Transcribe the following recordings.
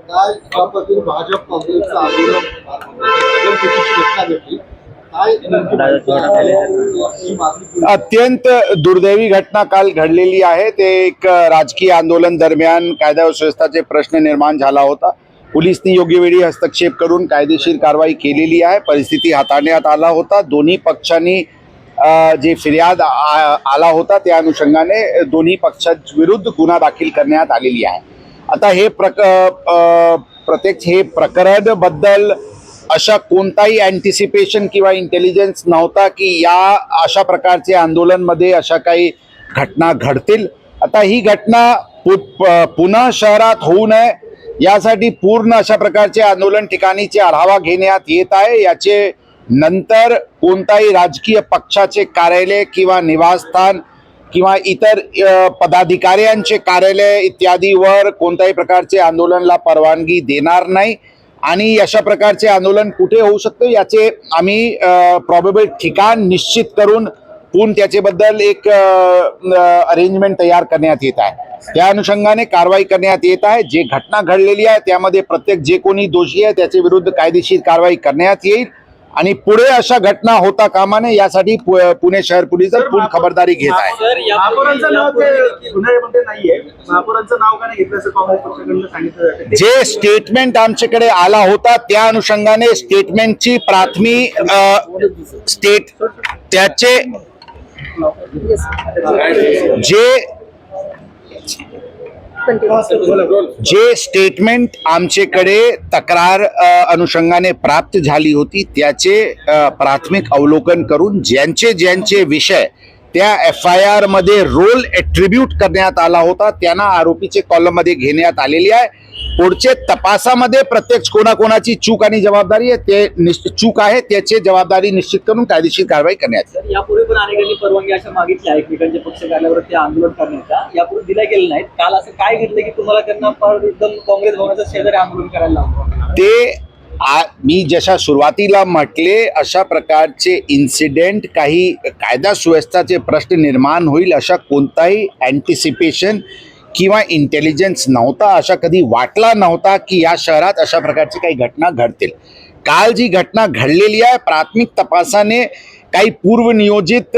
काय याबद्दल भाजप काँग्रेसचं आंदोलन घटना घडली अत्यंत दुर्दैवी घटना काल घडलेली आहे। ते एक राजकीय आंदोलन दरम्यान कायदा व सुव्यवस्थेचे प्रश्न निर्माण झाला होता। पोलिसांनी योग्य वेळी हस्तक्षेप करून कायदेशीर कारवाई केलेली आहे। परिस्थिती हाताळण्यात आला होता। दोन्ही पक्षांनी जे फिर्याद आला होता त्या अनुषंगाने दोन्ही पक्षांविरुद्ध गुन्हा दाखल करण्यात आलेली आहे। आता हे प्रत्यक्ष हे प्रकरण बद्दल अशा कोणताही अँटिसिपेशन किंवा इंटेलिजन्स नव्हता की या अशा प्रकारचे आंदोलनमध्ये अशा काही घटना घडतील। आता ही घटना पुन्हा शहरात होऊ नये यासाठी पूर्ण अशा प्रकारचे आंदोलन ठिकाणीचे आढावा घेण्यात येत आहे। याचे नंतर कोणताही राजकीय पक्षाचे कार्यालय किंवा निवासस्थान किंवा इतर पदाधिकाऱ्यांचे कार्यालय इत्यादीवर कोणत्याही प्रकारचे आंदोलनाला परवानगी देणार नाही आणि अशा प्रकारचे आंदोलन कुठे होऊ शकते याचे आम्ही प्रॉबेबल ठिकाण निश्चित करून त्याच्याबद्दल एक अरेंजमेंट तयार करण्यात येत आहे। त्या अनुषंगाने कारवाई करण्यात येत आहे। जे घटना घडलेली आहे त्यामध्ये प्रत्येक जे कोणी दोषी आहे त्याच्या विरुद्ध कायदेशीर कारवाई करण्यात येईल आणि पुढे अशा घटना होता कामा नये यासाठी पुणे शहर पोलीस पूर्ण खबरदारी घेत आहे। जे स्टेटमेंट आमच्याकडे आला होता त्या अनुषंगाने स्टेटमेंटची प्राथमिक त्याचे जे स्टेटमेंट आमच्याकडे तक्रार अनुषंगाने प्राप्त झाली होती त्याचे प्राथमिक अवलोकन करून ज्यांचे विषय त्या FIR मध्ये रोल एट्रिब्यूट करण्यात आला होता त्यांना आरोपीचे कॉलम मध्ये घेण्यात आलेली आहे। पुढचे तपासामध्ये प्रत्यक्ष कोणाकोणाची चूक आणि जबाबदारी आहे ते चूक आहे त्याची जबाबदारी निश्चित करून कायदेशीर कारवाई करण्यात येईल। यापूर्वी पण अनेकांनी परवानगी अशा मागितल्या एकमेकांच्या पक्ष कार्यालयावर ते आंदोलन करण्याचा, यापूर्वी दिल्या गेल्या नाहीत। काल असं काय घडलं की तुम्हाला त्यांना एकदम काँग्रेस भवनाच्या शेजारी आंदोलन करायला लावलं? ते मी जशा सुरुवातीला म्हटले अशा प्रकारचे इन्सिडेंट काही कायदा सुव्यवस्थेचे प्रश्न निर्माण होईल अशा कोणताही अँटिसिपेशन किंवा इंटेलिजन्स नव्हता। अशा कधी वाटला नव्हता की या शहरात अशा प्रकारची काही घटना घडतील। काल जी घटना घडलेली आहे प्राथमिक तपासाने काही पूर्वनियोजित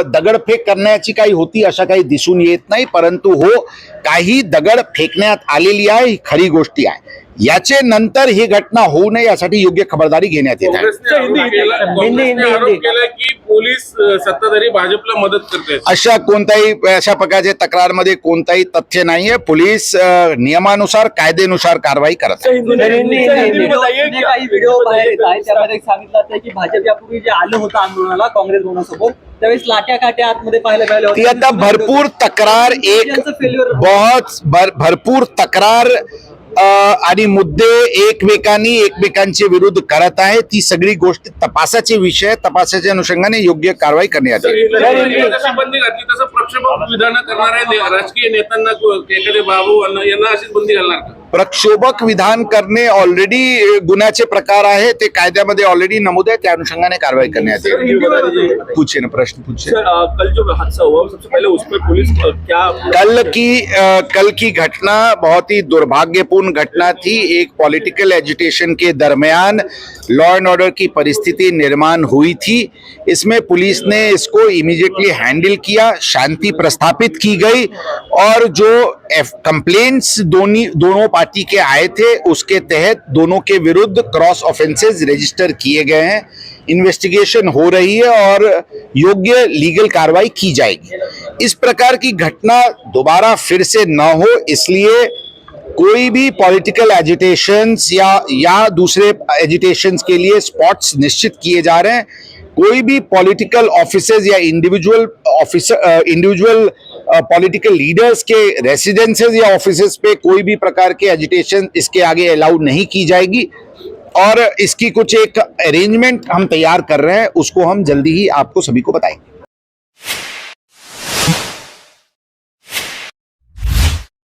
दगडफेक करण्याची काही होती अशा काही दिसून येत नाही, परंतु हो काही दगड फेकण्यात आलेली आहे ही खरी गोष्टी आहे। याचे नंतर ही घटना होऊ नये यासाठी योग्य खबरदारी घेण्यात येत आहे। पोलीस सत्ताधारी भाजपला मदत करते अशा प्रकारच्या तक्रारमध्ये कोणताही तथ्य नाहीये। पोलीस नियमानुसार कायदेनुसार कारवाई करत आहे। काही व्हिडिओ बाहेर येत आहे त्यामध्ये सांगितलं जातं की भाजप यापूर्वी जे आलं होतं आंदोलनाला काँग्रेस भवनासोबत त्यावेळेस लाट्या काट्या आतमध्ये पाहायला मिळाल्या ती आता भरपूर तक्रार भरपूर तक्रार आणि मुद्दे एकमेकांचे विरुद्ध करत आहे। ती सगळी गोष्ट तपासाचे विषय तपासाच्या अनुषंगाने योग्य कारवाई करण्यात येईल। बंदी घातली तसं प्रक्षोभक विधान करणाऱ्या राजकीय नेत्यांना एखादे बाबू यांना अशीच बंदी घालणार का? प्रक्षोभक विधान करणे ऑलरेडी गुन्ह्याचे प्रकार आहे, ते कायद्यामध्ये ऑलरेडी नमूद आहे, त्या अनुषंगाने कारवाई करण्यात येईल। पूछे ना प्रश्न पूछे। कल जो हादसा हुआ सबसे पहले उसमें पुलिस क्या कल की घटना बहुत ही दुर्भाग्यपूर्ण घटना थी। एक पॉलिटिकल एजिटेशन के दरमियान लॉ एंड ऑर्डर की परिस्थिति निर्माण हुई थी। इसमें पुलिस ने इसको इमीडिएटली हैंडल किया, शांति प्रस्थापित की गई और जो कंप्लेंट्स दोनों पार्टी के आए थे उसके तहत दोनों के विरुद्ध क्रॉस ऑफेंसेस रजिस्टर किए गए हैं। इन्वेस्टिगेशन हो रही है और योग्य लीगल कार्रवाई की जाएगी। इस प्रकार की घटना दोबारा फिर से न हो इसलिए कोई भी पॉलिटिकल एजिटेशंस या दूसरे एजिटेशंस के लिए स्पॉट्स निश्चित किए जा रहे हैं। कोई भी पॉलिटिकल ऑफिसर्स या इंडिविजुअल पॉलिटिकल लीडर्स के रेसिडेंसेस या ऑफिसेस पे कोई भी प्रकार के एजिटेशन इसके आगे अलाउ नहीं की जाएगी और इसकी कुछ एक अरेंजमेंट हम तैयार कर रहे हैं, उसको हम जल्दी ही आपको सभी को बताएंगे।